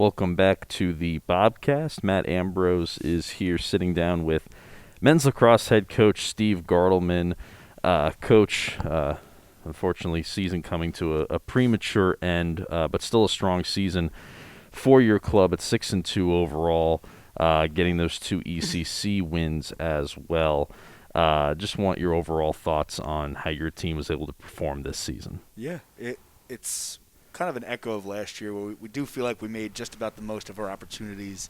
Welcome back to the Bobcast. Matt Ambrose is here sitting down with men's lacrosse head coach Steve Gartelman. Coach, unfortunately, season coming to a premature end, but still a strong season for your club at 6-2 overall, getting those two ECC wins as well. Just want your overall thoughts on how your team was able to perform this season. Yeah, it's kind of an echo of last year where we do feel like we made just about the most of our opportunities.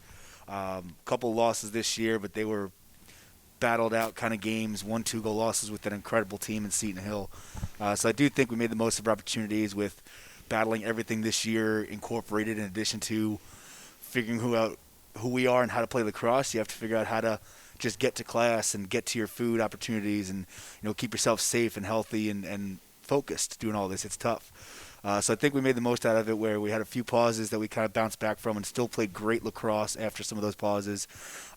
Couple losses this year, but they were battled out kind of games, 1-2 goal losses with an incredible team in Seton Hill. So I do think we made the most of our opportunities with battling everything this year, incorporated in addition to figuring who we are and how to play lacrosse. You have to figure out how to just get to class and get to your food opportunities and keep yourself safe and healthy and focused doing all this. It's tough. So I think we made the most out of it where we had a few pauses that we kind of bounced back from and still played great lacrosse after some of those pauses.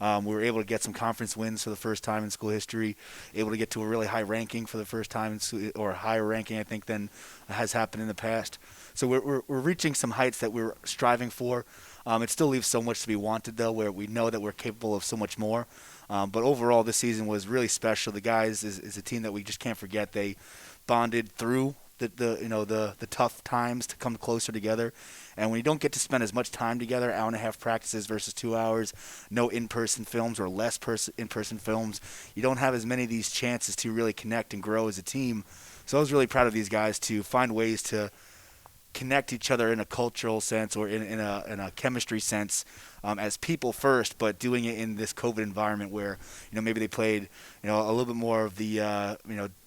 We were able to get some conference wins for the first time in school history, able to get to a really high ranking for the first time, or a higher ranking, I think, than has happened in the past. So we're reaching some heights that we're striving for. It still leaves so much to be wanted, though, where we know that we're capable of so much more. But overall, this season was really special. The guys is a team that we just can't forget. They bonded through the tough times to come closer together. And when you don't get to spend as much time together, hour and a half practices versus 2 hours, no in-person films or less in-person films, you don't have as many of these chances to really connect and grow as a team. So I was really proud of these guys to find ways to connect each other in a cultural sense or in a chemistry sense as people first, but doing it in this COVID environment where maybe they played a little bit more of the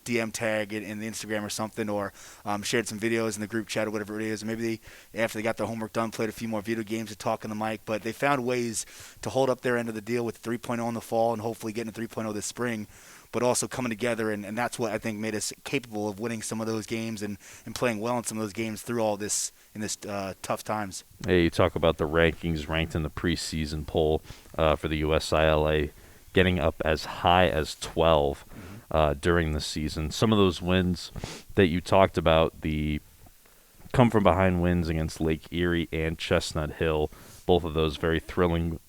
DM tag in the Instagram or something, or shared some videos in the group chat or whatever it is. Or maybe after they got their homework done, played a few more video games to talk on the mic. But they found ways to hold up their end of the deal with 3.0 in the fall and hopefully getting a 3.0 this spring, but also coming together, and that's what I think made us capable of winning some of those games and playing well in some of those games through all this in this tough times. Hey, you talk about the rankings ranked in the preseason poll for the USILA, getting up as high as 12 during the season. Some of those wins that you talked about, the come-from-behind wins against Lake Erie and Chestnut Hill, both of those very thrilling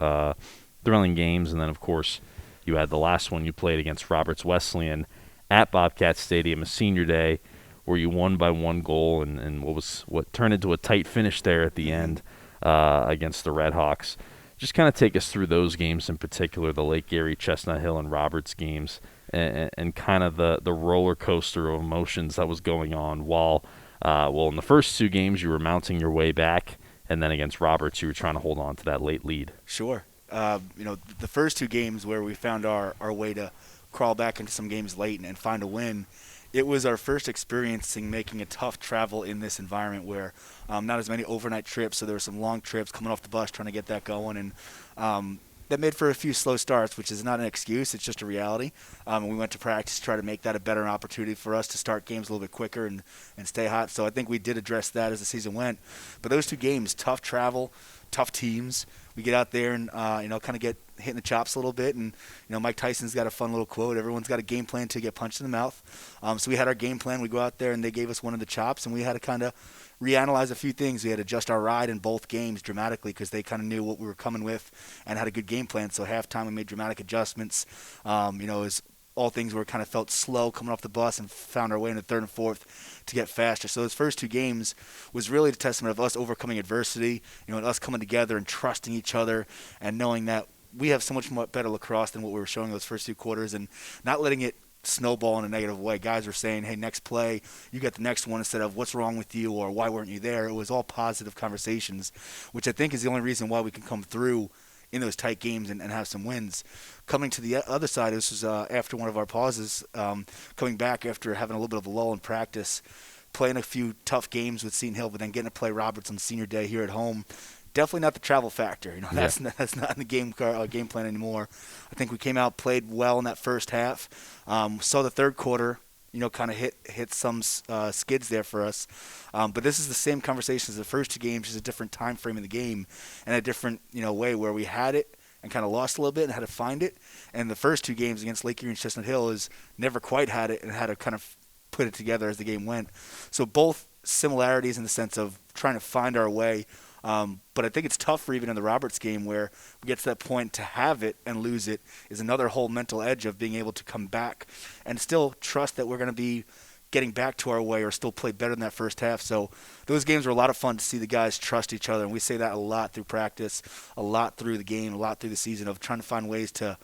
games. And then, of course, you had the last one you played against Roberts Wesleyan at Bobcat Stadium, a senior day, where you won by 1 goal and what turned into a tight finish there at the end against the Red Hawks. Just kind of take us through those games in particular, the Lake Erie, Chestnut Hill, and Roberts games, and kind of the roller coaster of emotions that was going on while, in the first 2 games you were mounting your way back, and then against Roberts you were trying to hold on to that late lead. Sure. The first 2 games where we found our way to crawl back into some games late and find a win, it was our first experiencing making a tough travel in this environment where not as many overnight trips, so there were some long trips coming off the bus trying to get that going, and that made for a few slow starts, which is not an excuse, it's just a reality. We went to practice to try to make that a better opportunity for us to start games a little bit quicker and stay hot, so I think we did address that as the season went. But those 2 games, tough travel, tough teams, we get out there and kind of get hit in the chops a little bit, and Mike Tyson's got a fun little quote: everyone's got a game plan to get punched in the mouth. So we had our game plan. We go out there and they gave us one of the chops, and we had to kind of reanalyze a few things. We had to adjust our ride in both games dramatically because they kind of knew what we were coming with and had a good game plan. So halftime we made dramatic adjustments. It was all things where it kind of felt slow coming off the bus and found our way in the third and fourth to get faster. So those first 2 games was really the testament of us overcoming adversity, and us coming together and trusting each other and knowing that we have so much more better lacrosse than what we were showing those first 2 quarters, and not letting it snowball in a negative way. Guys were saying, hey, next play, you got the next one, instead of what's wrong with you or why weren't you there. It was all positive conversations, which I think is the only reason why we can come through in those tight games and have some wins. Coming to the other side, this was after one of our pauses, coming back after having a little bit of a lull in practice, playing a few tough games with Seton Hill, but then getting to play Roberts on senior day here at home. Definitely not the travel factor. That's not in the game plan anymore. I think we came out, played well in that first half. Saw the third quarter, kind of hit some skids there for us. But this is the same conversation as the first 2 games, just a different time frame in the game and a different way where we had it and kind of lost a little bit and had to find it. And the first 2 games against Lake Erie and Chestnut Hill is never quite had it and had to kind of put it together as the game went. So both similarities in the sense of trying to find our way But I think it's tougher even in the Roberts game where we get to that point to have it and lose it is another whole mental edge of being able to come back and still trust that we're going to be getting back to our way or still play better than that first half. So those games were a lot of fun to see the guys trust each other. And we say that a lot through practice, a lot through the game, a lot through the season of trying to find ways to,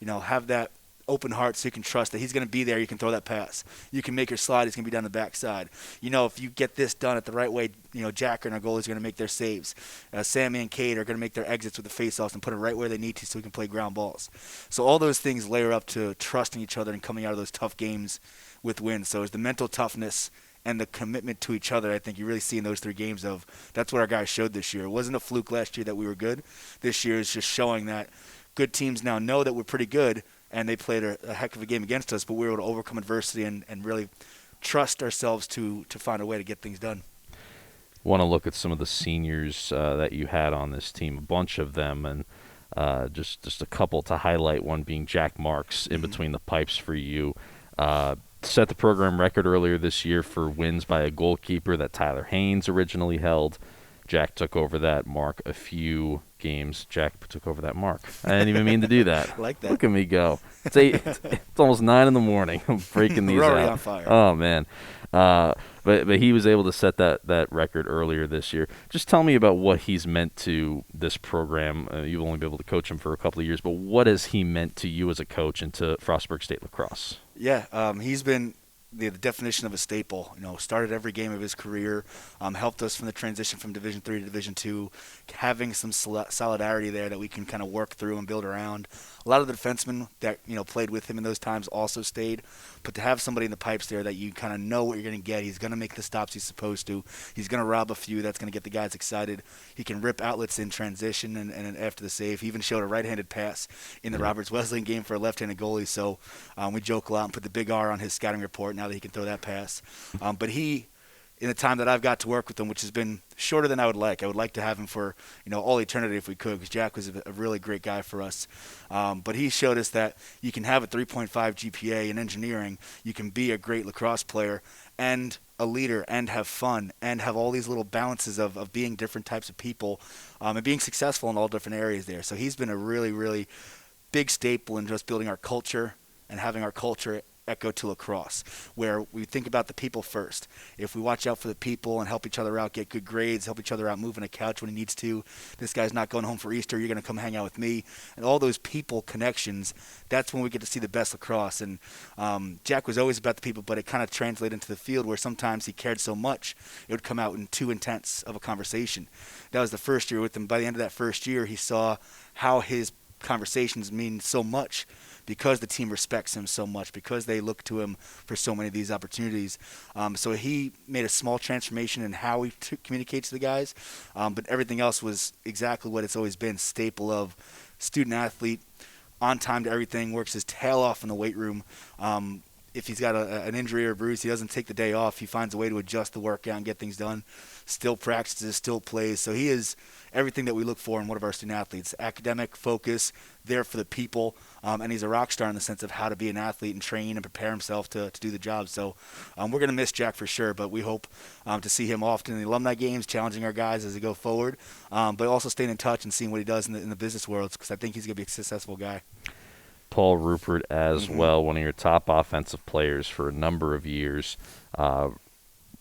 have that open heart so you can trust that he's going to be there. You can throw that pass. You can make your slide. He's going to be down the backside. If you get this done at the right way, Jack and our goalies are going to make their saves. Sammy and Kate are going to make their exits with the faceoffs and put it right where they need to so we can play ground balls. So all those things layer up to trusting each other and coming out of those tough games with wins. So it's the mental toughness and the commitment to each other. I think you really see in those 3 games of that's what our guys showed this year. It wasn't a fluke last year that we were good. This year is just showing that good teams now know that we're pretty good, and they played a heck of a game against us, but we were able to overcome adversity and really trust ourselves to find a way to get things done. Want to look at some of the seniors that you had on this team, a bunch of them, and just a couple to highlight, one being Jack Marks in between the pipes for you. Set the program record earlier this year for wins by a goalkeeper that Tyler Haynes originally held. Jack took over that mark a few games. Jack took over that mark. I didn't even mean to do that. Like that. Look at me go. It's almost 9 in the morning. I'm breaking these We're already out. on fire. Oh, man. But he was able to set that record earlier this year. Just tell me about what he's meant to this program. You've only been able to coach him for a couple of years, but what has he meant to you as a coach and to Frostburg State lacrosse? Yeah, he's been the definition of a staple. Started every game of his career, helped us from the transition from Division III to Division II, having some solidarity there that we can kind of work through and build around. A lot of the defensemen that played with him in those times also stayed, but to have somebody in the pipes there that you kind of know what you're going to get. He's going to make the stops he's supposed to. He's going to rob a few. That's going to get the guys excited. He can rip outlets in transition and after the save. He even showed a right-handed pass in the Roberts Wesleyan game for a left-handed goalie. So we joke a lot and put the big R on his scouting report now that he can throw that pass. But he, in the time that I've got to work with him, which has been shorter than I would like to have him for all eternity if we could, because Jack was a really great guy for us. But he showed us that you can have a 3.5 GPA in engineering, you can be a great lacrosse player and a leader and have fun and have all these little balances of being different types of people and being successful in all different areas there. So he's been a really, really big staple in just building our culture and having our culture echo to lacrosse, where we think about the people first. If we watch out for the people and help each other out, get good grades, help each other out, moving a couch when he needs to, this guy's not going home for Easter, you're going to come hang out with me, and all those people connections, that's when we get to see the best lacrosse. And Jack was always about the people, but it kind of translated into the field where sometimes he cared so much, it would come out in too intense of a conversation. That was the first year with him. By the end of that first year, he saw how his conversations mean so much because the team respects him so much, because they look to him for so many of these opportunities. So he made a small transformation in how he communicates to the guys, but everything else was exactly what it's always been, staple of student-athlete, on time to everything, works his tail off in the weight room. If he's got an injury or a bruise, he doesn't take the day off. He finds a way to adjust the workout and get things done. Still practices, still plays. So he is everything that we look for in one of our student athletes. Academic focus, there for the people, and he's a rock star in the sense of how to be an athlete and train and prepare himself to do the job. So we're going to miss Jack for sure, but we hope to see him often in the alumni games, challenging our guys as they go forward, but also staying in touch and seeing what he does in the business world, because I think he's going to be a successful guy. Paul Rupert as well, one of your top offensive players for a number of years.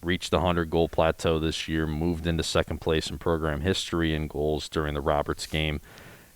Reached the 100-goal plateau this year, moved into second place in program history in goals during the Roberts game.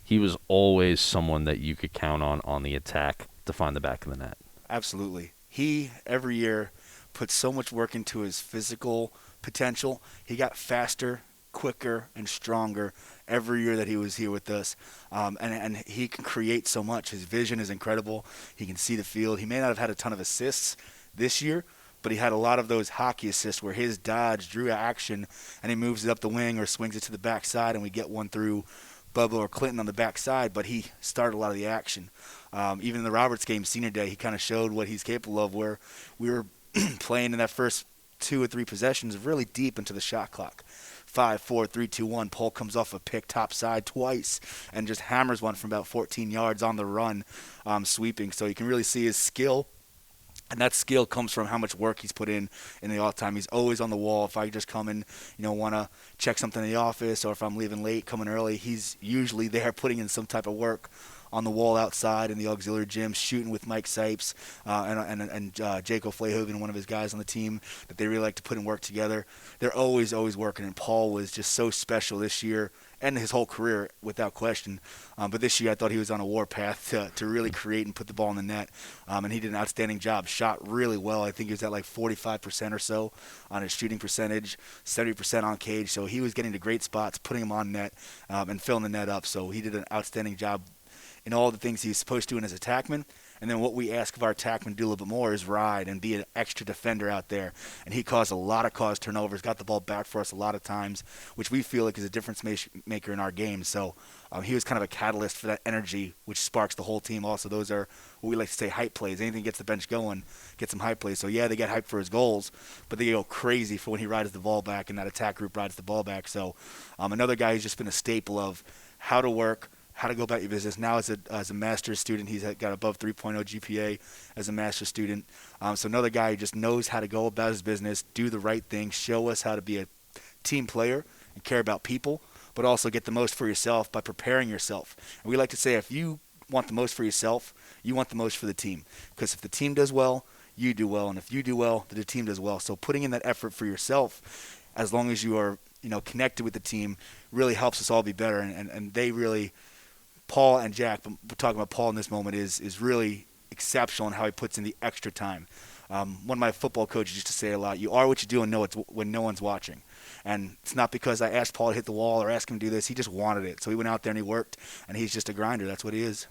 He was always someone that you could count on the attack to find the back of the net. Absolutely. He, every year, put so much work into his physical potential. He got faster, quicker, and stronger every year that he was here with us. And he can create so much. His vision is incredible. He can see the field. He may not have had a ton of assists this year, but he had a lot of those hockey assists where his dodge drew action and he moves it up the wing or swings it to the backside, and we get one through Bubba or Clinton on the backside, but he started a lot of the action. Even in the Roberts game, senior day, he kind of showed what he's capable of, where we were playing in that first 2 or 3 possessions really deep into the shot clock. 5, 4, 3, 2, 1. Paul comes off a pick top side twice and just hammers one from about 14 yards on the run, sweeping. So you can really see his skill And that skill comes from how much work he's put in the off time. He's always on the wall. If I just come in, want to check something in the office, or if I'm leaving late, coming early, he's usually there putting in some type of work on the wall outside in the auxiliary gym, shooting with Mike Sipes and Jake O'Flahoven, one of his guys on the team that they really like to put in work together. They're always working, and Paul was just so special this year and his whole career without question. But this year I thought he was on a warpath to really create and put the ball in the net. And he did an outstanding job, shot really well. I think he was at like 45% or so on his shooting percentage, 70% on cage. So he was getting to great spots, putting them on net and filling the net up. So he did an outstanding job in all the things he's supposed to do in his attackman. And then what we ask of our attackman to do a little bit more is ride and be an extra defender out there. And he caused a lot of turnovers, got the ball back for us a lot of times, which we feel like is a difference maker in our game. So he was kind of a catalyst for that energy, which sparks the whole team. Also, those are what we like to say hype plays. Anything that gets the bench going, gets some hype plays. So, yeah, they get hyped for his goals, but they go crazy for when he rides the ball back and that attack group rides the ball back. So another guy who's just been a staple of how to work, how to go about your business. Now as a master's student, he's got above 3.0 GPA as a master's student. So another guy who just knows how to go about his business, do the right thing, show us how to be a team player and care about people, but also get the most for yourself by preparing yourself. And we like to say if you want the most for yourself, you want the most for the team. Because if the team does well, you do well. And if you do well, then the team does well. So putting in that effort for yourself, as long as you are connected with the team, really helps us all be better. And they really – Paul and Jack, but we're talking about Paul in this moment, is really exceptional in how he puts in the extra time. One of my football coaches used to say a lot, you are what you do and know it's when no one's watching. And it's not because I asked Paul to hit the wall or asked him to do this. He just wanted it. So he went out there and he worked, and he's just a grinder. That's what he is.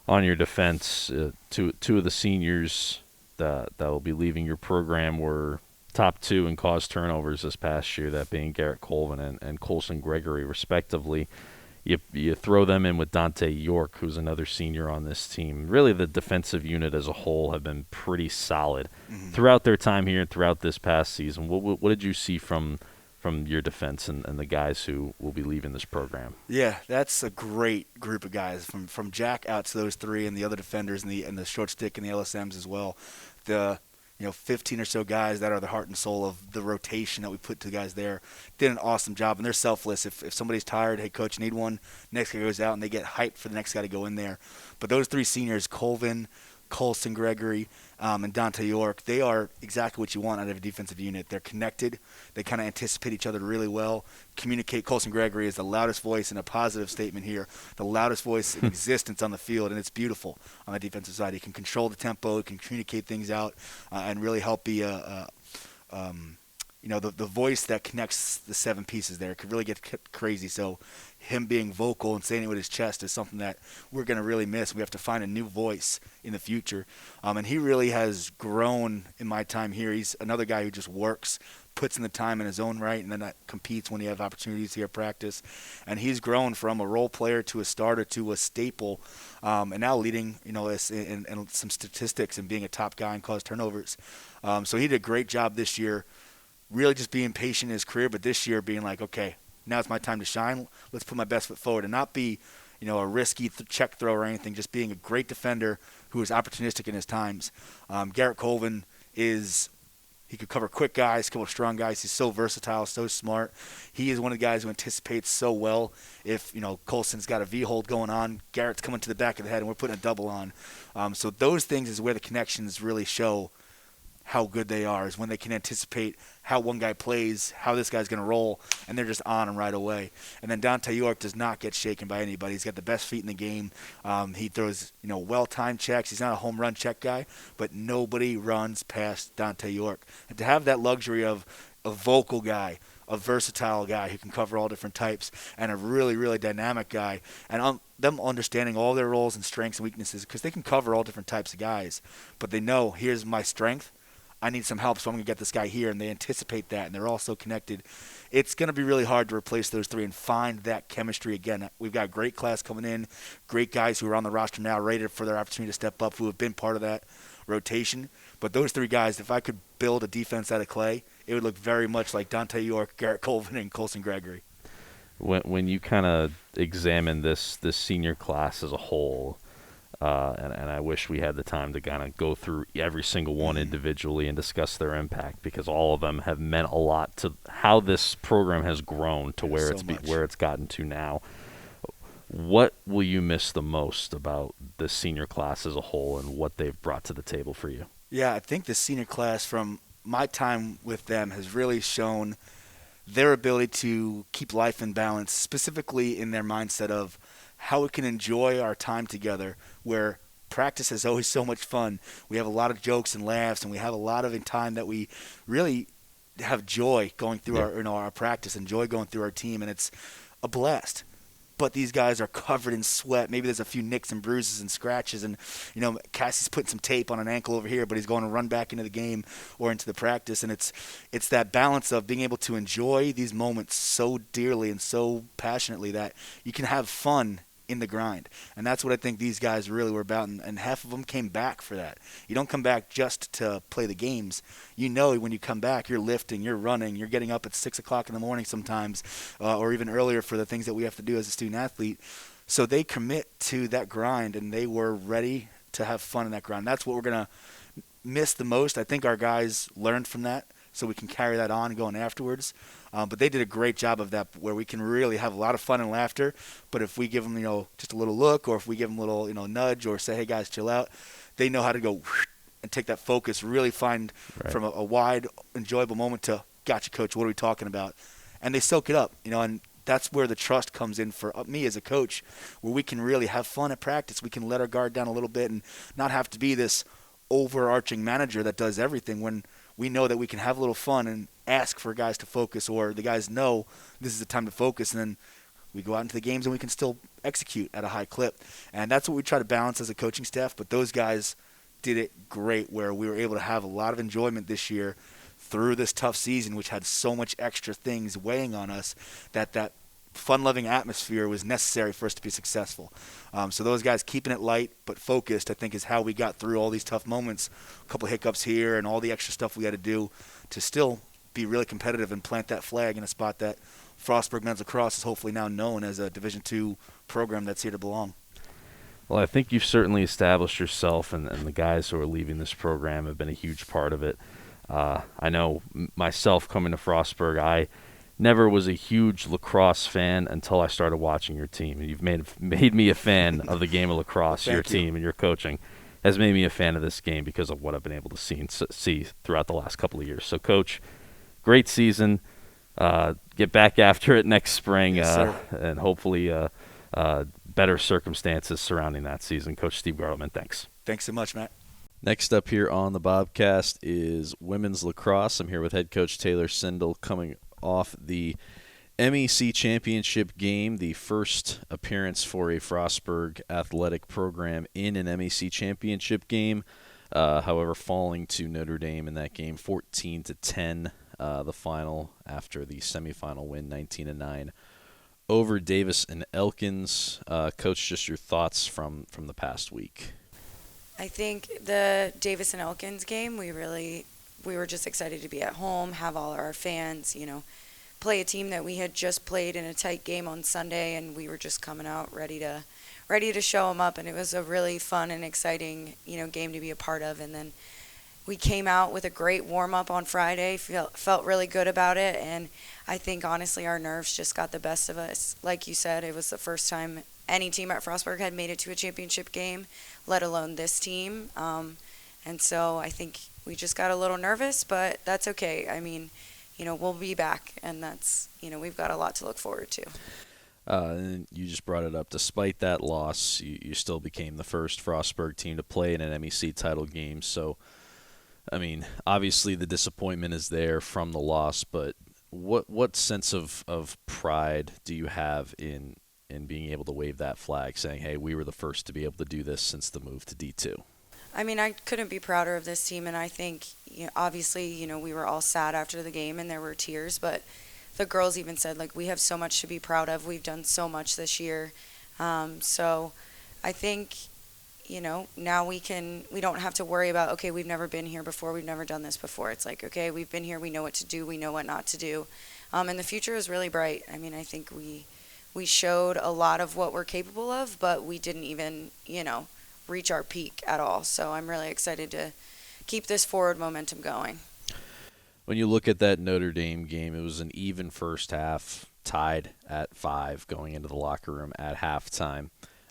On your defense, two of the seniors that will be leaving your program were top two in caused turnovers this past year, that being Garrett Colvin and Colson Gregory, respectively. You throw them in with Dante York, who's another senior on this team. Really, the defensive unit as a whole have been pretty solid throughout their time here and throughout this past season. What did you see from your defense and the guys who will be leaving this program? Yeah, that's a great group of guys, from Jack out to those three and the other defenders and the short stick and the LSMs as well. The 15 or so guys that are the heart and soul of the rotation that we put to guys there did an awesome job, and they're selfless. If somebody's tired, hey, coach, need one, next guy goes out, and they get hyped for the next guy to go in there. But those three seniors, Colvin, Colson Gregory, and Dante York, they are exactly what you want out of a defensive unit. They're connected. They kind of anticipate each other really well, communicate. Colson Gregory is the loudest voice in a positive statement here, the loudest voice in existence on the field, and it's beautiful on the defensive side. He can control the tempo, he can communicate things out, and really help be the voice that connects the seven pieces there. It could really get crazy. So him being vocal and saying it with his chest is something that we're going to really miss. We have to find a new voice in the future. And he really has grown in my time here. He's another guy who just works, puts in the time in his own right, and then that competes when he has opportunities here at practice. And he's grown from a role player to a starter to a staple, and now leading, us in some statistics and being a top guy and cause turnovers. So he did a great job this year, really just being patient in his career, but this year being like, okay, now it's my time to shine. Let's put my best foot forward and not be, a risky check throw or anything, just being a great defender who is opportunistic in his times. Garrett Colvin he could cover quick guys, cover strong guys. He's so versatile, so smart. He is one of the guys who anticipates so well. If, Colson's got a V-hold going on, Garrett's coming to the back of the head, and we're putting a double on. So those things is where the connections really show how good they are, is when they can anticipate how one guy plays, how this guy's going to roll, and they're just on him right away. And then Dante York does not get shaken by anybody. He's got the best feet in the game. He throws, well-timed checks. He's not a home run check guy, but nobody runs past Dante York. And to have that luxury of a vocal guy, a versatile guy who can cover all different types, and a really, really dynamic guy, and them understanding all their roles and strengths and weaknesses, because they can cover all different types of guys, but they know, here's my strength, I need some help, so I'm going to get this guy here, and they anticipate that, and they're all so connected. It's going to be really hard to replace those three and find that chemistry again. We've got a great class coming in, great guys who are on the roster now, ready for their opportunity to step up, who have been part of that rotation. But those three guys, if I could build a defense out of clay, it would look very much like Dante York, Garrett Colvin, and Colson Gregory. When you kind of examine this senior class as a whole, And I wish we had the time to kind of go through every single one individually and discuss their impact, because all of them have meant a lot to how this program has grown to where where it's gotten to now. What will you miss the most about the senior class as a whole and what they've brought to the table for you? Yeah, I think the senior class from my time with them has really shown their ability to keep life in balance, specifically in their mindset of how we can enjoy our time together, where practice is always so much fun. We have a lot of jokes and laughs, and we have a lot of time that we really have joy going through our practice, and joy going through our team, and it's a blast. But these guys are covered in sweat. Maybe there's a few nicks and bruises and scratches, and Cassie's putting some tape on an ankle over here, but he's going to run back into the game or into the practice, and it's that balance of being able to enjoy these moments so dearly and so passionately that you can have fun in the grind. And that's what I think these guys really were about, and half of them came back for that. You don't come back just to play the games. When you come back, you're lifting, you're running, you're getting up at 6 o'clock in the morning sometimes, or even earlier for the things that we have to do as a student athlete. So they commit to that grind, and they were ready to have fun in that grind. That's what we're going to miss the most. I think our guys learned from that, so we can carry that on going afterwards. But they did a great job of that, where we can really have a lot of fun and laughter. But if we give them, just a little look, or if we give them a little, nudge, or say, hey guys, chill out, they know how to go and take that focus, really find from a wide, enjoyable moment to, gotcha, coach, what are we talking about? And they soak it up, and that's where the trust comes in for me as a coach, where we can really have fun at practice. We can let our guard down a little bit and not have to be this overarching manager that does everything, when we know that we can have a little fun and ask for guys to focus, or the guys know this is the time to focus, and then we go out into the games and we can still execute at a high clip. And that's what we try to balance as a coaching staff. But those guys did it great, where we were able to have a lot of enjoyment this year through this tough season, which had so much extra things weighing on us, that fun-loving atmosphere was necessary for us to be successful. So those guys keeping it light but focused, I think, is how we got through all these tough moments. A couple hiccups here and all the extra stuff we had to do to still be really competitive and plant that flag in a spot that Frostburg Men's Lacrosse is hopefully now known as a Division II program that's here to belong. Well, I think you've certainly established yourself, and the guys who are leaving this program have been a huge part of it. I know myself, coming to Frostburg, I never was a huge lacrosse fan until I started watching your team. And you've made me a fan of the game of lacrosse. Your team and your coaching has made me a fan of this game because of what I've been able to see throughout the last couple of years. So, Coach, great season. Get back after it next spring, and hopefully better circumstances surrounding that season. Coach Steve Gartleman, thanks. Thanks so much, Matt. Next up here on the Bobcast is women's lacrosse. I'm here with head coach Taylor Sindel, coming off the MEC championship game, the first appearance for a Frostburg athletic program in an MEC championship game. However, falling to Notre Dame in that game, 14-10, the final after the semifinal win, 19-9 over Davis and Elkins. Coach, just your thoughts from the past week. I think the Davis and Elkins game, we were just excited to be at home, have all our fans, play a team that we had just played in a tight game on Sunday, and we were just coming out ready to show them up, and it was a really fun and exciting, game to be a part of. And then we came out with a great warm-up on Friday, felt really good about it, and I think, honestly, our nerves just got the best of us. Like you said, it was the first time any team at Frostburg had made it to a championship game, let alone this team. And so I think we just got a little nervous, but that's okay. I mean, we'll be back, and that's, we've got a lot to look forward to. And you just brought it up. Despite that loss, you still became the first Frostburg team to play in an MEC title game. So, I mean, obviously the disappointment is there from the loss, but what sense of pride do you have in being able to wave that flag, saying, hey, we were the first to be able to do this since the move to D2? I mean, I couldn't be prouder of this team, and I think, obviously, we were all sad after the game and there were tears, but the girls even said, we have so much to be proud of. We've done so much this year. So I think, now we don't have to worry about, okay, we've never been here before, we've never done this before. It's like, okay, we've been here, we know what to do, we know what not to do. And the future is really bright. I mean, I think we showed a lot of what we're capable of, but we didn't even, reach our peak at all. So I'm really excited to keep this forward momentum going. When you look at that Notre Dame game, it was an even first half, tied at 5 going into the locker room at halftime.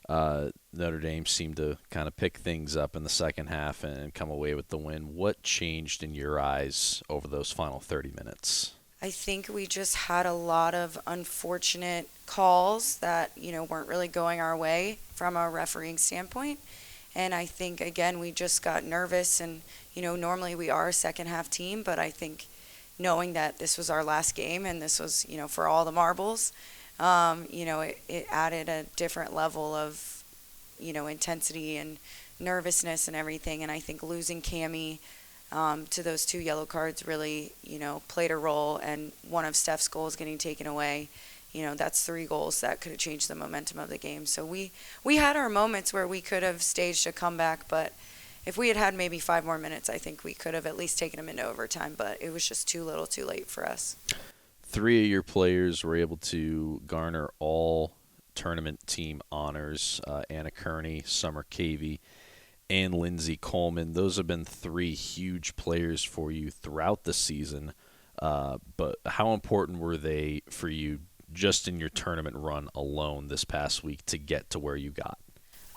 Notre Dame seemed to kind of pick things up in the second half and come away with the win. What changed in your eyes over those final 30 minutes? I think we just had a lot of unfortunate calls that, weren't really going our way from a refereeing standpoint. And I think, again, we just got nervous. And, normally we are a second half team, but I think knowing that this was our last game and this was, for all the marbles, it added a different level of, intensity and nervousness and everything. And I think losing Cammie to those 2 yellow cards really, played a role. And one of Steph's goals getting taken away, that's 3 goals that could have changed the momentum of the game. So we had our moments where we could have staged a comeback, but if we had had maybe 5 more minutes, I think we could have at least taken them into overtime. But it was just too little too late for us. 3 of your players were able to garner all tournament team honors. Anna Kearney, Summer Cavey, and Lindsay Coleman. Those have been 3 huge players for you throughout the season. But how important were they for you just in your tournament run alone this past week to get to where you got?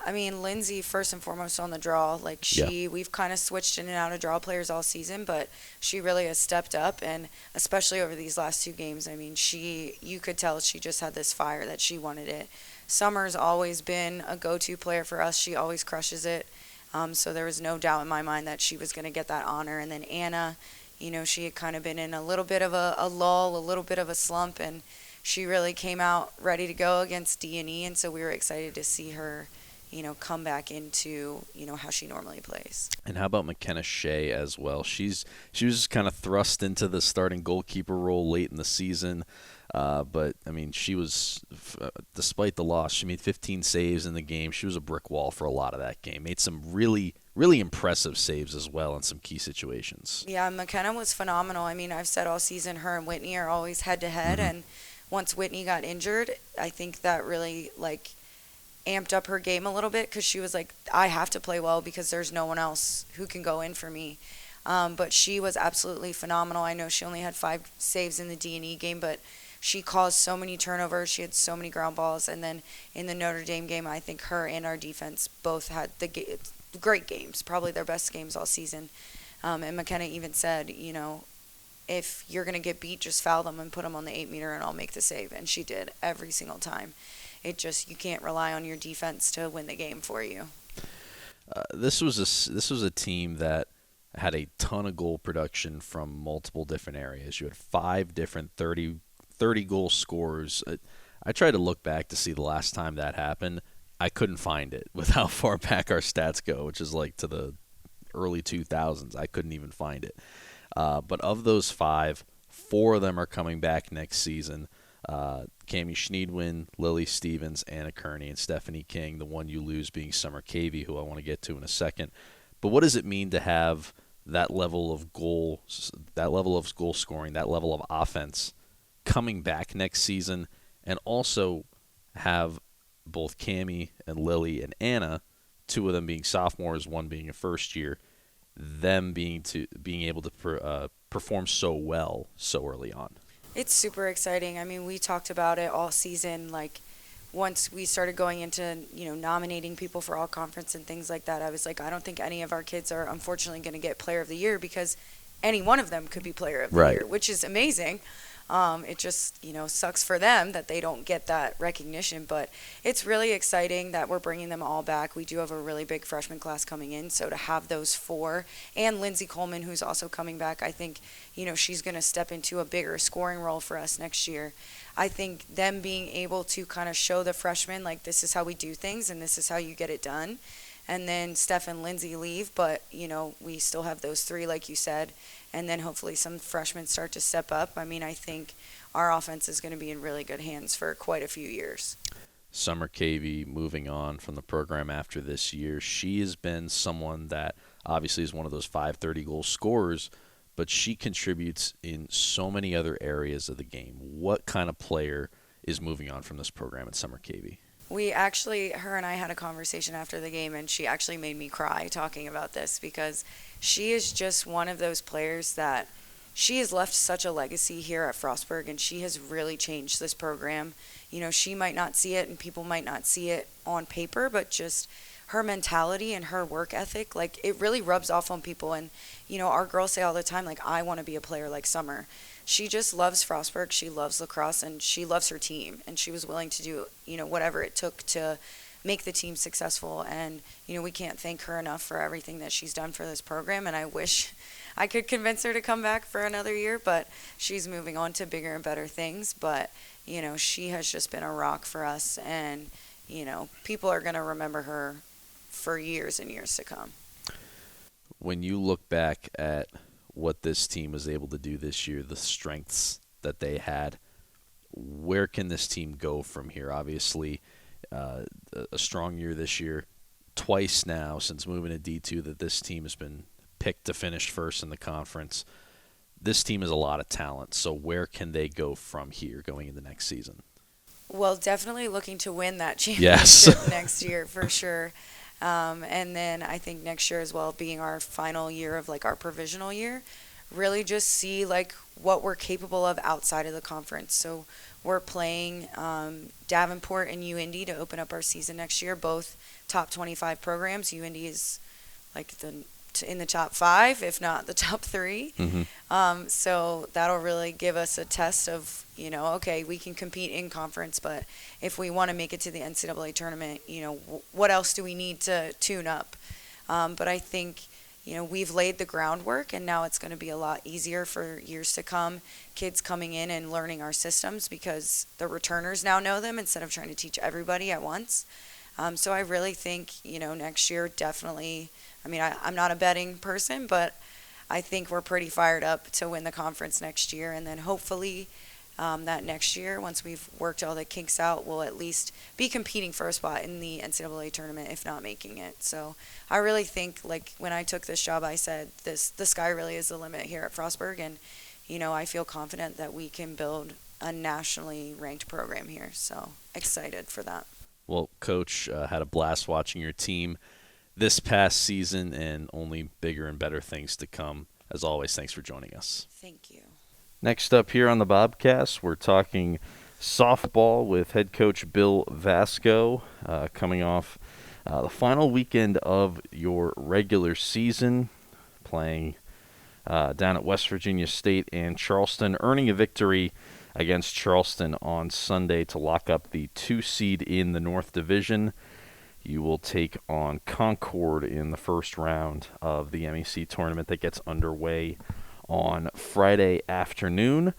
I mean, Lindsay, first and foremost on the draw. We've kind of switched in and out of draw players all season, but she really has stepped up, and especially over these last 2 games. I mean, you could tell she just had this fire that she wanted it. Summer's always been a go-to player for us. She always crushes it. So there was no doubt in my mind that she was going to get that honor. And then Anna, she had kind of been in a little bit of a lull, a little bit of a slump, and she really came out ready to go against D&E, and so we were excited to see her come back into, how she normally plays. And how about McKenna Shea as well? She was just kind of thrust into the starting goalkeeper role late in the season. But, I mean, she was, despite the loss, she made 15 saves in the game. She was a brick wall for a lot of that game. Made some really, really impressive saves as well in some key situations. Yeah, McKenna was phenomenal. I mean, I've said all season her and Whitney are always head-to-head. And once Whitney got injured, I think that really, amped up her game a little bit because she was like, I have to play well because there's no one else who can go in for me. But she was absolutely phenomenal. I know she only had 5 saves in the D&E game, but she caused so many turnovers. She had so many ground balls. And then in the Notre Dame game, I think her and our defense both had great games, probably their best games all season. And McKenna even said, if you're going to get beat, just foul them and put them on the 8-meter and I'll make the save. And she did every single time. You can't rely on your defense to win the game for you. This was a team that had a ton of goal production from multiple different areas. You had 5 different 30 goal scorers. I tried to look back to see the last time that happened. I couldn't find it with how far back our stats go, which is to the early 2000s. I couldn't even find it. But of those 5, 4 of them are coming back next season. Cammie Schneidwin, Lily Stevens, Anna Kearney, and Stephanie King. The one you lose being Summer Cavey, who I want to get to in a second. But what does it mean to have that level of goal scoring, that level of offense coming back next season, and also have both Cammie and Lily and Anna, 2 of them being sophomores, 1 being a first year, them being able to perform so well so early on? It's super exciting. I mean, we talked about it all season. Once we started going into, nominating people for all conference and things like that, I was like, I don't think any of our kids are unfortunately going to get player of the year because any one of them could be player of the year, which is amazing. It just, sucks for them that they don't get that recognition. But it's really exciting that we're bringing them all back. We do have a really big freshman class coming in. So to have those 4, and Lindsay Coleman, who's also coming back, I think, she's going to step into a bigger scoring role for us next year. I think them being able to kind of show the freshmen, this is how we do things and this is how you get it done. And then Steph and Lindsay leave, but, we still have those 3, like you said. And then hopefully some freshmen start to step up. I mean, I think our offense is going to be in really good hands for quite a few years. Summer Cavey moving on from the program after this year. She has been someone that obviously is one of those 530 goal scorers, but she contributes in so many other areas of the game. What kind of player is moving on from this program at Summer Cavey? Her and I had a conversation after the game, and she actually made me cry talking about this because she is just one of those players that she has left such a legacy here at Frostburg, and she has really changed this program. She might not see it, and people might not see it on paper, but just her mentality and her work ethic, like, it really rubs off on people. And, our girls say all the time, like, I want to be a player like Summer. She just loves Frostburg, she loves lacrosse, and she loves her team, and she was willing to do, whatever it took to make the team successful. And, we can't thank her enough for everything that she's done for this program, and I wish I could convince her to come back for another year, but she's moving on to bigger and better things. But, she has just been a rock for us, and, people are going to remember her for years and years to come. When you look back at what this team was able to do this year, the strengths that they had, where can this team go from here? Obviously, a strong year this year. Twice now since moving to D2 that this team has been picked to finish first in the conference. This team has a lot of talent, so where can they go from here going into next season? Well, definitely looking to win that championship Yes. next year for sure. And then I think next year as well, being our final year of like our provisional year, really just see like what we're capable of outside of the conference. So we're playing Davenport and UIndy to open up our season next year, both top 25 programs. UIndy is like in the top 5, if not the top 3. Mm-hmm. So that'll really give us a test of, okay, we can compete in conference, but if we want to make it to the NCAA tournament, what else do we need to tune up? But I think, we've laid the groundwork, and now it's going to be a lot easier for years to come. Kids coming in and learning our systems because the returners now know them instead of trying to teach everybody at once. So I really think, next year definitely, I'm not a betting person, but I think we're pretty fired up to win the conference next year. And then hopefully that next year, once we've worked all the kinks out, we'll at least be competing for a spot in the NCAA tournament, if not making it. So I really think, like, when I took this job, I said the sky really is the limit here at Frostburg. And, I feel confident that we can build a nationally ranked program here. So excited for that. Well, Coach, had a blast watching your team this past season, and only bigger and better things to come. As always, thanks for joining us. Thank you. Next up here on the Bobcast, we're talking softball with head coach Bill Vasco, coming off the final weekend of your regular season, playing down at West Virginia State and Charleston, earning a victory against Charleston on Sunday to lock up the 2 seed in the North Division. You will take on Concord in the first round of the MEC tournament that gets underway on Friday afternoon.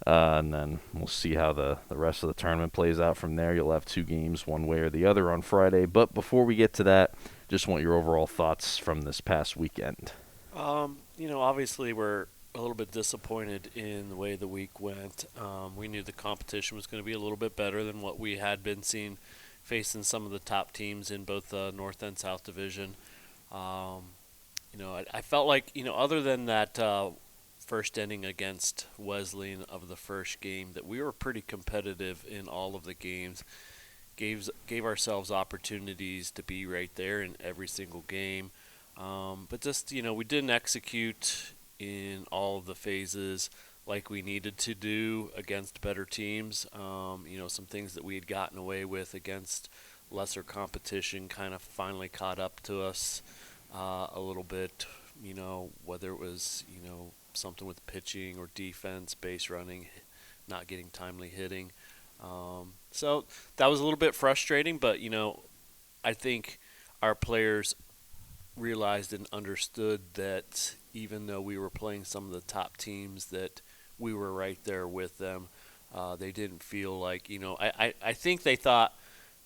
And then we'll see how the rest of the tournament plays out from there. You'll have 2 games, one way or the other, on Friday. But before we get to that, just want your overall thoughts from this past weekend. Obviously we're a little bit disappointed in the way the week went. We knew the competition was going to be a little bit better than what we had been seeing facing some of the top teams in both the North and South Division. I felt like, other than that first inning against Wesleyan of the first game, that we were pretty competitive in all of the games. Gave ourselves opportunities to be right there in every single game. But just, we didn't execute in all of the phases like we needed to do against better teams. Some things that we had gotten away with against lesser competition kind of finally caught up to us a little bit, whether it was, something with pitching or defense, base running, not getting timely hitting. So that was a little bit frustrating, but, I think our players realized and understood that even though we were playing some of the top teams, that we were right there with them. They didn't feel like, I think they thought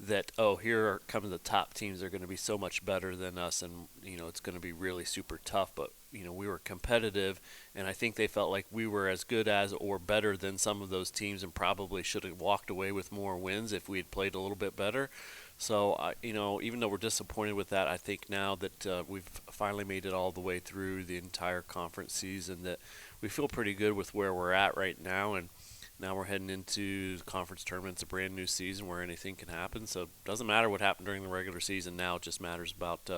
that, here come the top teams. They're going to be so much better than us, and, it's going to be really super tough. But, we were competitive, and I think they felt like we were as good as or better than some of those teams and probably should have walked away with more wins if we had played a little bit better. So, even though we're disappointed with that, I think now that we've finally made it all the way through the entire conference season, that we feel pretty good with where we're at right now. And, Now we're heading into the conference tournament. It's a brand new season where anything can happen. So it doesn't matter what happened during the regular season now. It just matters about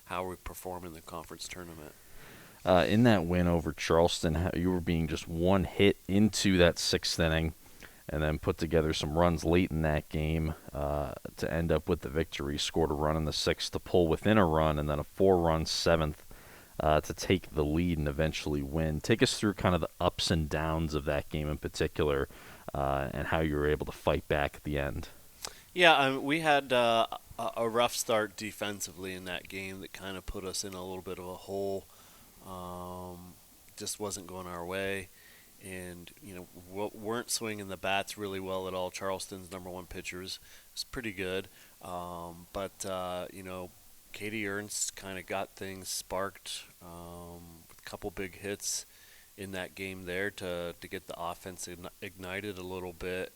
how we perform in the conference tournament. In that win over Charleston, you were being just one hit into that sixth inning and then put together some runs late in that game to end up with the victory. Scored a run in the sixth to pull within a run, and then a 4-run seventh to take the lead and eventually win. Take us through kind of the ups and downs of that game in particular and how you were able to fight back at the end. Yeah, we had a rough start defensively in that game that kind of put us in a little bit of a hole. Just wasn't going our way. And, weren't swinging the bats really well at all. Charleston's number one pitchers was pretty good. But Katie Ernst kind of got things sparked with a couple big hits in that game there to get the offense ignited a little bit.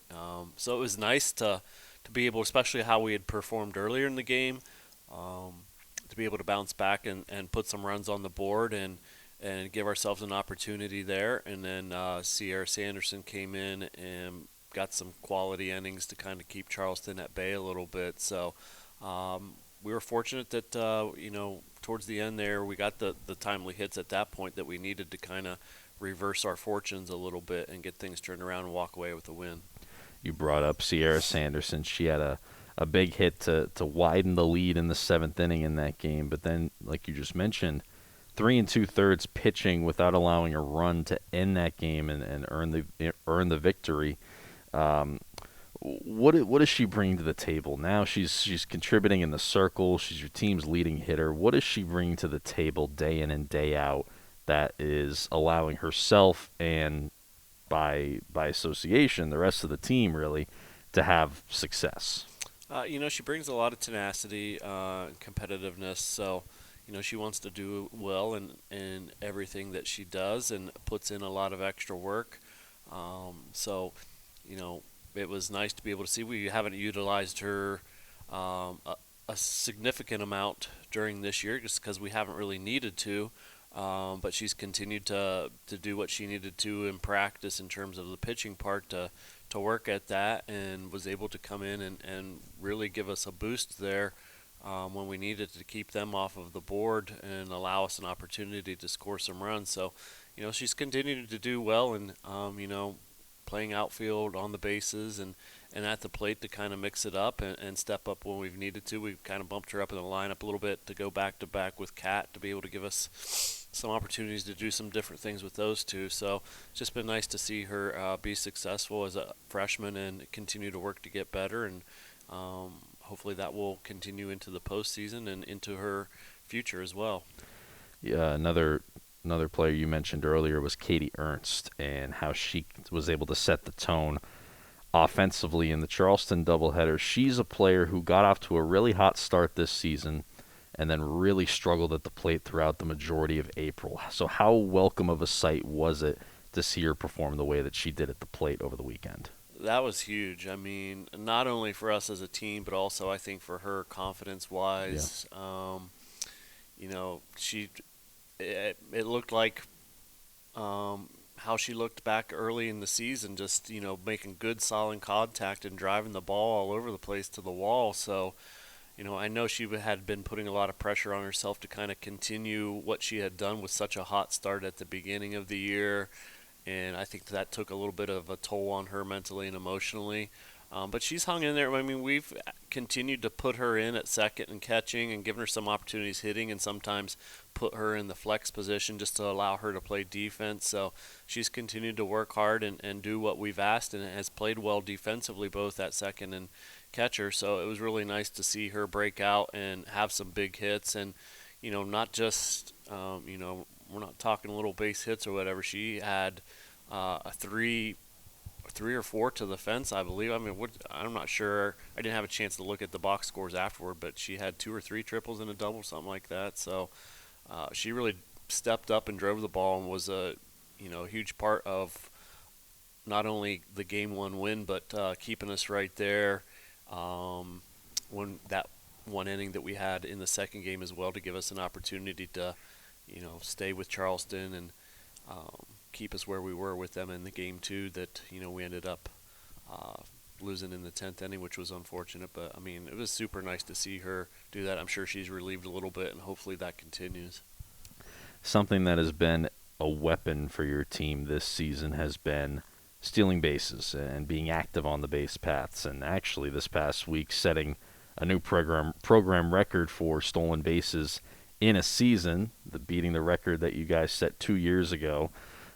So it was nice to be able, especially how we had performed earlier in the game, to be able to bounce back and put some runs on the board and give ourselves an opportunity there. And then Sierra Sanderson came in and got some quality innings to kind of keep Charleston at bay a little bit. So we were fortunate that, towards the end there, we got the timely hits at that point that we needed to kind of reverse our fortunes a little bit and get things turned around and walk away with a win. You brought up Sierra Sanderson. She had a big hit to widen the lead in the seventh inning in that game. But then, like you just mentioned, 3 2/3 pitching without allowing a run to end that game and earn the victory. What does she bring to the table now? She's contributing in the circle. She's your team's leading hitter. What does she bring to the table day in and day out that is allowing herself and by association the rest of the team really to have success? She brings a lot of tenacity, competitiveness. So she wants to do well in everything that she does and puts in a lot of extra work. So it was nice to be able to see. We haven't utilized her a significant amount during this year just because we haven't really needed to. But she's continued to do what she needed to in practice in terms of the pitching part to work at that, and was able to come in and really give us a boost there when we needed to keep them off of the board and allow us an opportunity to score some runs. So, she's continued to do well and, playing outfield on the bases and at the plate to kind of mix it up and step up when we've needed to. We've kind of bumped her up in the lineup a little bit to go back-to-back with Kat to be able to give us some opportunities to do some different things with those two. So it's just been nice to see her be successful as a freshman and continue to work to get better. And hopefully that will continue into the postseason and into her future as well. Yeah, another player you mentioned earlier was Katie Ernst and how she was able to set the tone offensively in the Charleston doubleheader. She's a player who got off to a really hot start this season and then really struggled at the plate throughout the majority of April. So how welcome of a sight was it to see her perform the way that she did at the plate over the weekend? That was huge. I mean, not only for us as a team, but also I think for her confidence-wise. Yeah. It looked like how she looked back early in the season, just, making good, solid contact and driving the ball all over the place to the wall. So, I know she had been putting a lot of pressure on herself to kind of continue what she had done with such a hot start at the beginning of the year. And I think that took a little bit of a toll on her mentally and emotionally. But she's hung in there. I mean, we've continued to put her in at second and catching and given her some opportunities hitting and sometimes put her in the flex position just to allow her to play defense. So she's continued to work hard and do what we've asked and has played well defensively both at second and catcher. So it was really nice to see her break out and have some big hits and, not just, we're not talking little base hits or whatever. She had a three or four to the fence, I believe. I mean, I'm not sure. I didn't have a chance to look at the box scores afterward, but she had 2 or 3 triples and a double, something like that. So she really stepped up and drove the ball and was a huge part of not only the game 1 win, but keeping us right there when that one inning that we had in the second game as well to give us an opportunity to stay with Charleston and keep us where we were with them in the game 2 that, we ended up losing in the 10th inning, which was unfortunate. But, I mean, it was super nice to see her do that. I'm sure she's relieved a little bit, and hopefully that continues. Something that has been a weapon for your team this season has been stealing bases and being active on the base paths. And actually this past week setting a new program record for stolen bases in a season, beating the record that you guys set 2 years ago,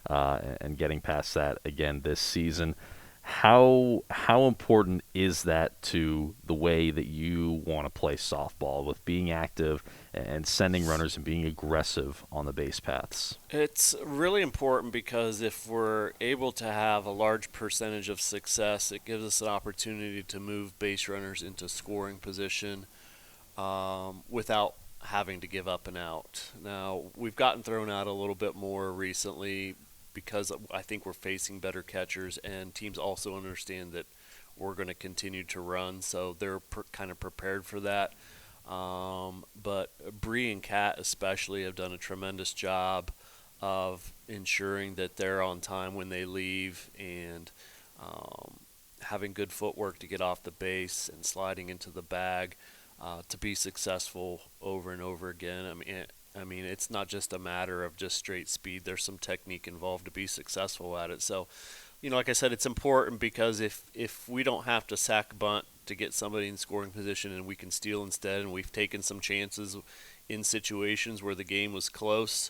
and getting past that again this season. How important is that to the way that you want to play softball, with being active and sending runners and being aggressive on the base paths? It's really important because if we're able to have a large percentage of success, it gives us an opportunity to move base runners into scoring position without having to give up an out. Now, we've gotten thrown out a little bit more recently because I think we're facing better catchers, and teams also understand that we're going to continue to run, so they're kind of prepared for that. But Bree and Kat especially have done a tremendous job of ensuring that they're on time when they leave, and having good footwork to get off the base and sliding into the bag to be successful over and over again. I mean, it's not just a matter of just straight speed. There's some technique involved to be successful at it. So, like I said, it's important because if we don't have to sack bunt to get somebody in scoring position and we can steal instead, and we've taken some chances in situations where the game was close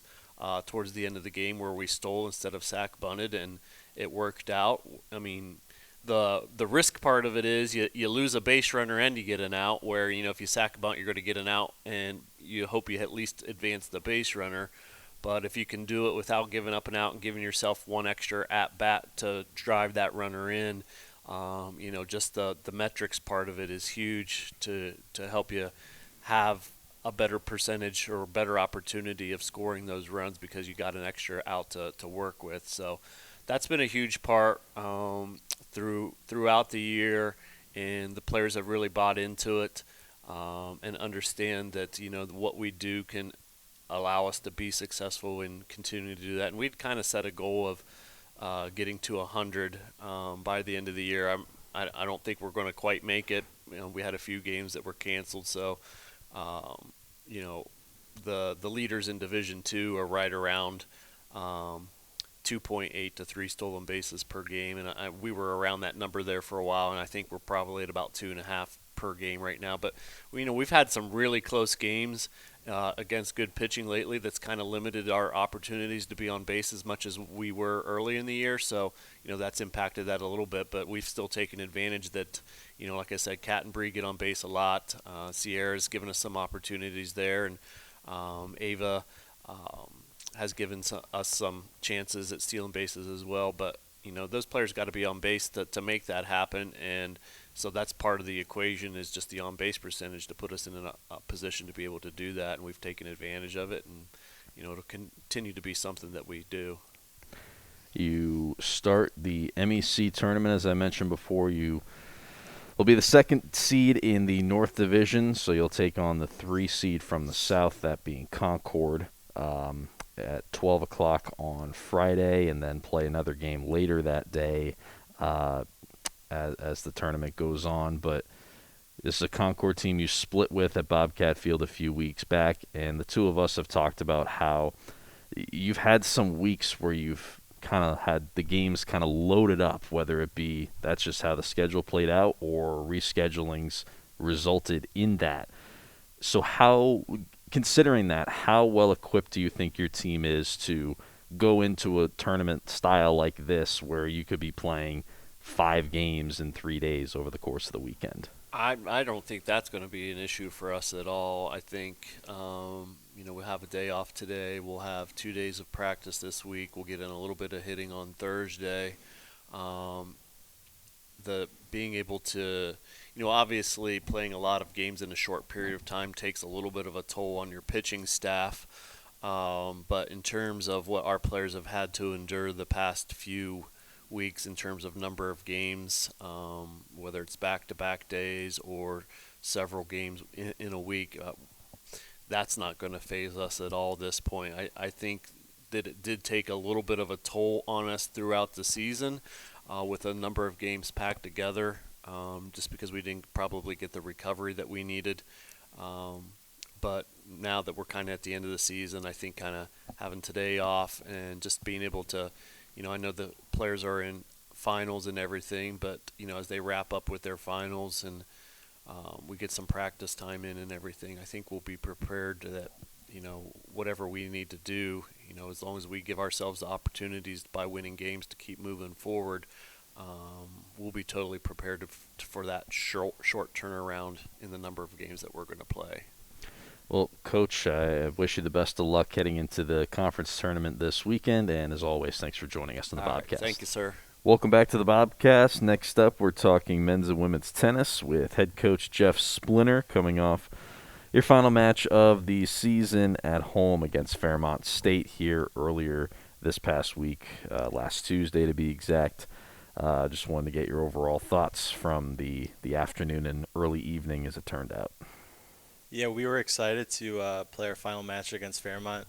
towards the end of the game where we stole instead of sack bunted and it worked out. I mean, the risk part of it is you lose a base runner and you get an out, where if you sack a bunt you're going to get an out and you hope you at least advance the base runner. But if you can do it without giving up an out and giving yourself one extra at bat to drive that runner in, just the metrics part of it is huge to help you have a better percentage or better opportunity of scoring those runs because you got an extra out to work with. So that's been a huge part throughout the year, and the players have really bought into it and understand that what we do can allow us to be successful and continue to do that. And we'd kind of set a goal of getting to 100 by the end of the year. I don't think we're going to quite make it. We had a few games that were canceled, so the leaders in Division II are right around 2.8 to 3 stolen bases per game, and we were around that number there for a while, and I think we're probably at about 2.5 per game right now. But we've had some really close games against good pitching lately that's kind of limited our opportunities to be on base as much as we were early in the year. So that's impacted that a little bit, but we've still taken advantage that like I said, Kat and Bree get on base a lot. Sierra's given us some opportunities there, and Ava has given us some chances at stealing bases as well. But those players got to be on base to make that happen, and so that's part of the equation, is just the on-base percentage to put us in a position to be able to do that, and we've taken advantage of it, and it'll continue to be something that we do. You start the MEC tournament, as I mentioned before. You will be the second seed in the North Division, so you'll take on the 3 seed from the South, that being Concord, at 12 o'clock on Friday, and then play another game later that day as the tournament goes on. But this is a Concord team you split with at Bobcat Field a few weeks back, and the two of us have talked about how you've had some weeks where you've kind of had the games kind of loaded up, whether it be that's just how the schedule played out or reschedulings resulted in that. So considering that, how well equipped do you think your team is to go into a tournament style like this, where you could be playing 5 games in 3 days over the course of the weekend? I don't think that's going to be an issue for us at all. I think we'll have a day off today. We'll have 2 days of practice this week. We'll get in a little bit of hitting on Thursday. The being able to, obviously playing a lot of games in a short period of time takes a little bit of a toll on your pitching staff. But in terms of what our players have had to endure the past few weeks in terms of number of games, whether it's back-to-back days or several games in a week, that's not going to faze us at all at this point. I think that it did take a little bit of a toll on us throughout the season with a number of games packed together, just because we didn't probably get the recovery that we needed. But now that we're kind of at the end of the season, I think kind of having today off and just being able to, I know the players are in finals and everything, but, as they wrap up with their finals and we get some practice time in and everything, I think we'll be prepared that, whatever we need to do, as long as we give ourselves the opportunities by winning games to keep moving forward, we'll be totally prepared for that short turnaround in the number of games that we're going to play. Well, Coach, I wish you the best of luck heading into the conference tournament this weekend. And as always, thanks for joining us on the Bobcast. Thank you, sir. Welcome back to the Bobcast. Next up, we're talking men's and women's tennis with head coach Jeff Splinter, coming off your final match of the season at home against Fairmont State here earlier this past week, last Tuesday to be exact. Just wanted to get your overall thoughts from the afternoon and early evening as it turned out. Yeah, we were excited to play our final match against Fairmont.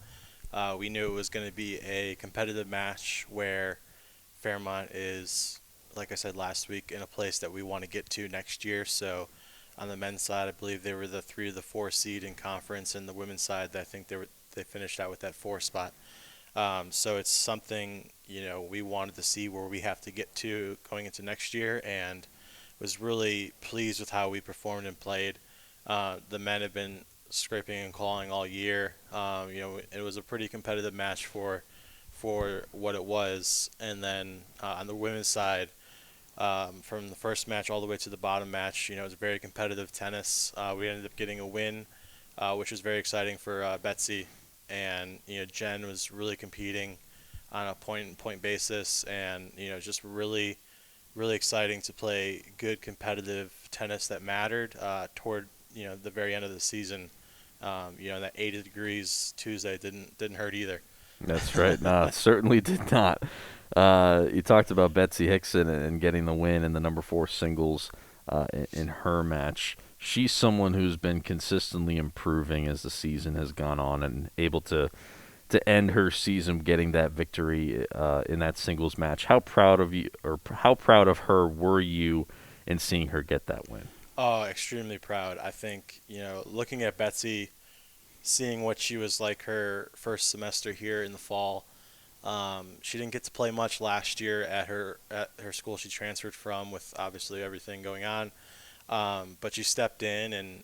We knew it was going to be a competitive match where Fairmont is, like I said last week, in a place that we want to get to next year. So on the men's side, I believe they were the 3 or the 4 seed in conference, and the women's side, I think they finished out with that 4 spot. So it's something, we wanted to see where we have to get to going into next year, and was really pleased with how we performed and played. The men have been scraping and clawing all year. It was a pretty competitive match for what it was. And then on the women's side, from the first match all the way to the bottom match, it was very competitive tennis. We ended up getting a win, which was very exciting for Betsy. And Jen was really competing on a point basis, and just really, really exciting to play good competitive tennis that mattered toward the very end of the season. That 80 degrees Tuesday didn't hurt either. That's right. No, it certainly did not. You talked about Betsy Hickson and getting the win in the number 4 singles in her match. She's someone who's been consistently improving as the season has gone on and able to end her season getting that victory in that singles match. How proud of her were you in seeing her get that win? Oh, extremely proud. I think, looking at Betsy, seeing what she was like her first semester here in the fall, she didn't get to play much last year at her school she transferred from, with obviously everything going on. But she stepped in and,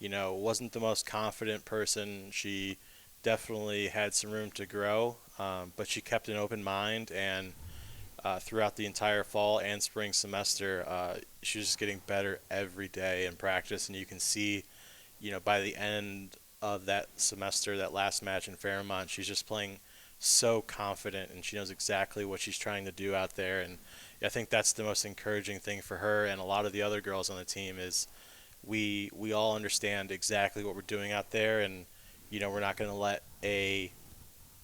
wasn't the most confident person. She definitely had some room to grow, but she kept an open mind, and throughout the entire fall and spring semester, she was just getting better every day in practice. And you can see, by the end of that semester, that last match in Fairmont, she's just playing so confident, and she knows exactly what she's trying to do out there. And I think that's the most encouraging thing for her and a lot of the other girls on the team is we all understand exactly what we're doing out there, and we're not going to let a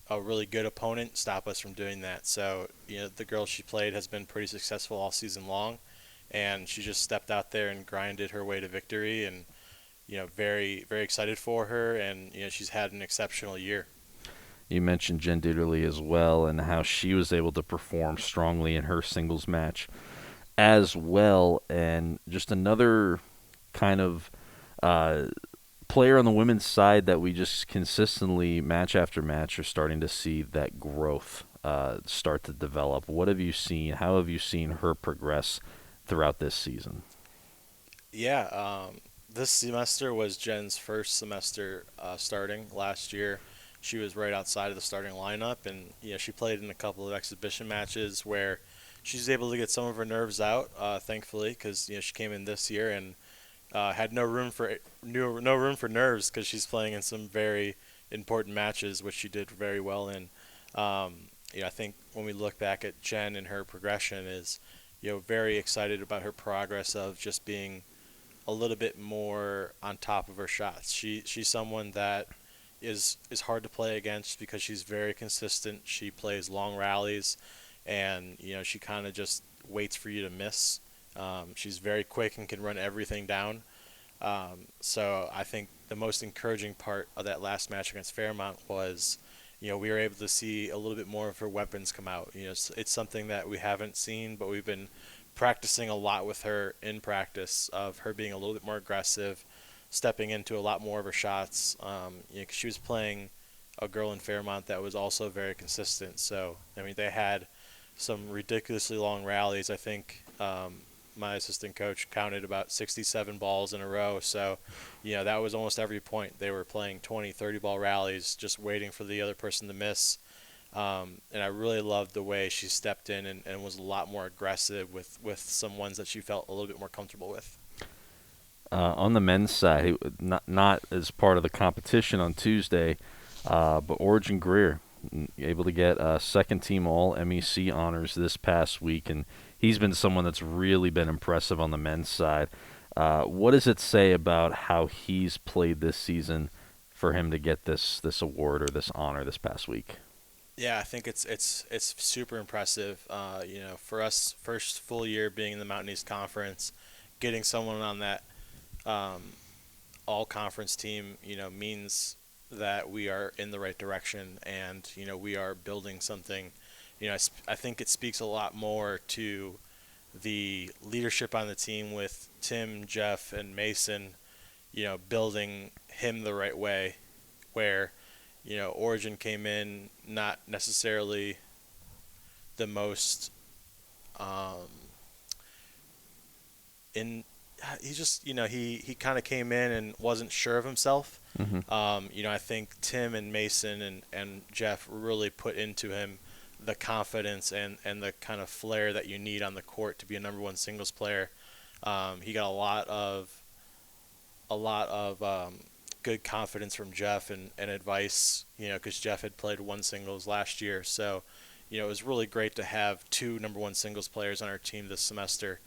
really good opponent stop us from doing that. So the girl she played has been pretty successful all season long, and she just stepped out there and grinded her way to victory. And very, very excited for her, and she's had an exceptional year. You mentioned Jen Dieterle as well, and how she was able to perform strongly in her singles match as well. And just another kind of player on the women's side that we just consistently, match after match, are starting to see that growth start to develop. What have you seen? How have you seen her progress throughout this season? Yeah, this semester was Jen's first semester starting. Last year, she was right outside of the starting lineup, and she played in a couple of exhibition matches where she was able to get some of her nerves out, thankfully, because she came in this year and had no room for nerves, because she's playing in some very important matches, which she did very well in. I think when we look back at Jen and her progression, is very excited about her progress of just being a little bit more on top of her shots. She's someone that is hard to play against because she's very consistent. She plays long rallies, and she kind of just waits for you to miss. She's very quick and can run everything down. So I think the most encouraging part of that last match against Fairmont was we were able to see a little bit more of her weapons come out. It's something that we haven't seen, but we've been practicing a lot with her in practice of her being a little bit more aggressive, stepping into a lot more of her shots. 'Cause she was playing a girl in Fairmont that was also very consistent. So, I mean, they had some ridiculously long rallies. I think my assistant coach counted about 67 balls in a row. So, that was almost every point. They were playing 20, 30 ball rallies, just waiting for the other person to miss. And I really loved the way she stepped in and was a lot more aggressive with some ones that she felt a little bit more comfortable with. On the men's side, not as part of the competition on Tuesday, but Origin Greer able to get second team All MEC honors this past week, and he's been someone that's really been impressive on the men's side. What does it say about how he's played this season for him to get this award or this honor this past week? Yeah, I think it's super impressive. For us, first full year being in the Mountain East Conference, getting someone on that all conference team, means that we are in the right direction, and we are building something. I think it speaks a lot more to the leadership on the team with Tim, Jeff, and Mason. Building him the right way, where Origin came in not necessarily the most in he just he kind of came in and wasn't sure of himself. I think Tim and Mason and Jeff really put into him the confidence and the kind of flair that you need on the court to be a number one singles player. He got a lot of good confidence from Jeff and advice, because Jeff had played one singles last year. So, it was really great to have two number one singles players on our team this semester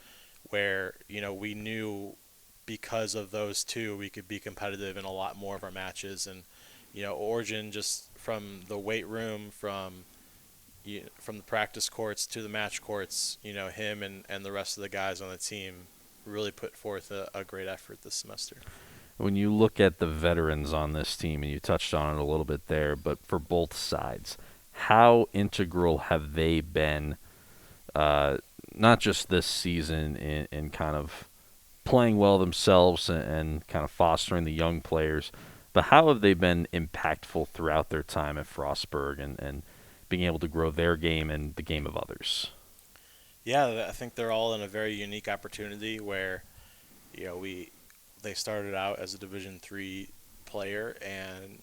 where, we knew because of those two we could be competitive in a lot more of our matches. And, Origin, just from the weight room, from the practice courts to the match courts, him and the rest of the guys on the team really put forth a great effort this semester. When you look at the veterans on this team, and you touched on it a little bit there, but for both sides, how integral have they been, not just this season in kind of playing well themselves and kind of fostering the young players, but how have they been impactful throughout their time at Frostburg and being able to grow their game and the game of others? Yeah, I think they're all in a very unique opportunity where, they started out as a Division III player and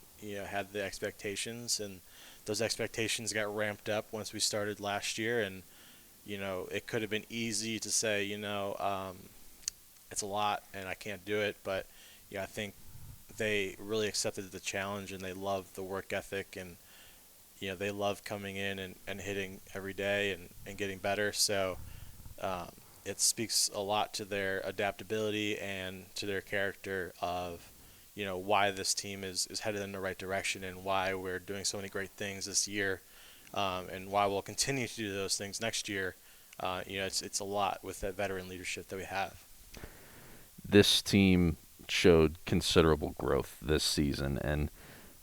had the expectations, and those expectations got ramped up once we started last year. And it could have been easy to say it's a lot and I can't do it, but I think they really accepted the challenge and they love the work ethic, and they love coming in and hitting every day and getting better. So it speaks a lot to their adaptability and to their character of, why this team is headed in the right direction and why we're doing so many great things this year, and why we'll continue to do those things next year. It's a lot with that veteran leadership that we have. This team showed considerable growth this season, and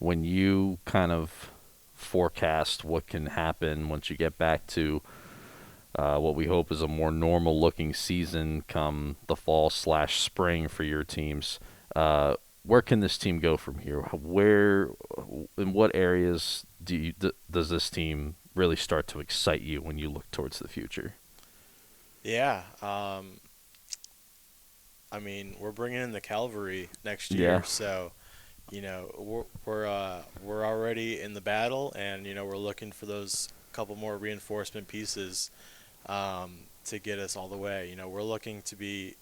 when you kind of forecast what can happen once you get back to what we hope is a more normal-looking season come the fall/spring for your teams, where can this team go from here? Where, in what areas does this team really start to excite you when you look towards the future? Yeah, I mean, we're bringing in the cavalry next year, so we're already in the battle, and we're looking for those couple more reinforcement pieces to get us all the way. We're looking to be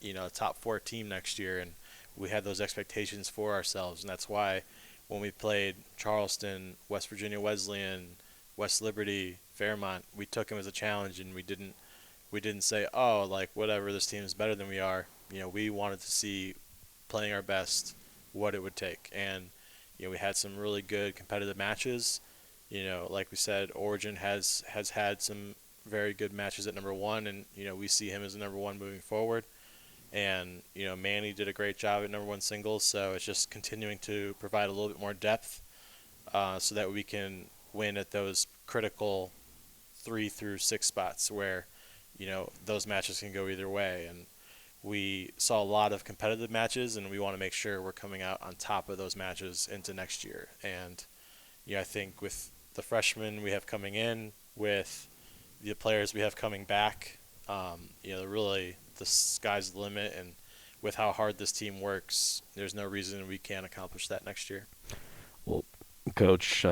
a top 4 team next year, and we had those expectations for ourselves, and that's why when we played Charleston, West Virginia Wesleyan, West Liberty, Fairmont, we took them as a challenge, and we didn't say, oh, like, whatever, this team is better than we are. We wanted to see, playing our best, what it would take. And, we had some really good competitive matches. Like we said, Origin has had some very good matches at number 1, and, we see him as a number 1 moving forward. And, Manny did a great job at number 1 singles, so it's just continuing to provide a little bit more depth so that we can win at those critical 3 through 6 spots where, those matches can go either way. And we saw a lot of competitive matches, and we want to make sure we're coming out on top of those matches into next year. And I think with the freshmen we have coming in, with the players we have coming back, really the sky's the limit. And with how hard this team works, there's no reason we can't accomplish that next year. Well, Coach,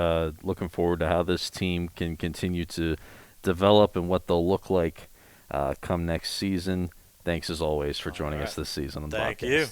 looking forward to how this team can continue to develop and what they'll look like come next season. Thanks as always for joining us this season on the Thank podcast. you.